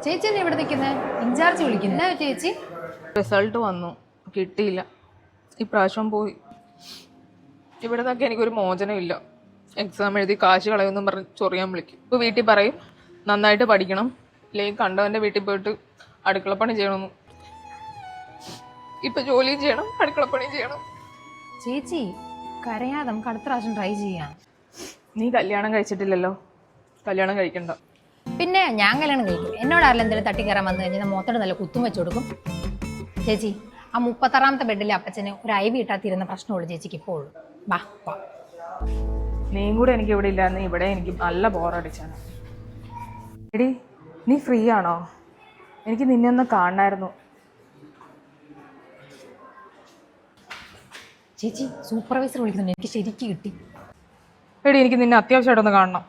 ചേച്ചി തന്നെ ഇവിടെ നിൽക്കുന്നത്? ഇൻചാർജ് വിളിക്കുന്ന ചേച്ചി. റിസൾട്ട് വന്നു, കിട്ടിയില്ല. ഇപ്രാവശ്യം പോയി. ഇവിടെ നിന്നൊക്കെ എനിക്കൊരു മോചനമില്ല. എക്സാം എഴുതി കാശ് കളയുമെന്നും പറഞ്ഞ് ചൊറിയാൻ വിളിക്കും. ഇപ്പോൾ വീട്ടിൽ പറയും നന്നായിട്ട് പഠിക്കണം, ഇല്ലെങ്കിൽ കണ്ടവൻ്റെ വീട്ടിൽ പോയിട്ട് അടുക്കളപ്പണി ചെയ്യണമെന്ന്. ഇപ്പം ജോലിയും ചെയ്യണം, അടുക്കളപ്പണിയും ചെയ്യണം. ചേച്ചി കരയാതെ നമുക്ക് അടുത്ത പ്രാവശ്യം ട്രൈ ചെയ്യാം. നീ കല്യാണം കഴിച്ചിട്ടില്ലല്ലോ, കല്യാണം കഴിക്കണ്ട. പിന്നെ ഞാൻ കല്യാണം കഴിക്കും. എന്നോട് ആരെങ്കിലും എന്തെങ്കിലും തട്ടിക്കയറാൻ വന്നു കഴിഞ്ഞാൽ മുഖത്തോട് നല്ല കുത്തും വെച്ച് കൊടുക്കും. ചേച്ചി ആ 36ാമത്തെ ബെഡിലെ അപ്പച്ചന് ഒരു ഐവി ഇട്ടാത്തിരുന്ന പ്രശ്നമുള്ളൂ ചേച്ചിക്ക് ഇപ്പോഴും. വാ വാ. നീയും കൂടെ എനിക്ക് ഇവിടെ ഇല്ലാന്ന് ഇവിടെ എനിക്ക് നല്ല ബോറടിച്ചാണ്. എടി നീ ഫ്രീ ആണോ? എനിക്ക് നിന്നെ ഒന്ന് കാണണമായിരുന്നു. ചേച്ചി സൂപ്പർവൈസർ വിളിക്കുന്നുണ്ട്, എനിക്ക് ശരിക്കും കിട്ടി. എടി എനിക്ക് നിന്നെ അത്യാവശ്യമായിട്ടൊന്ന് കാണണം.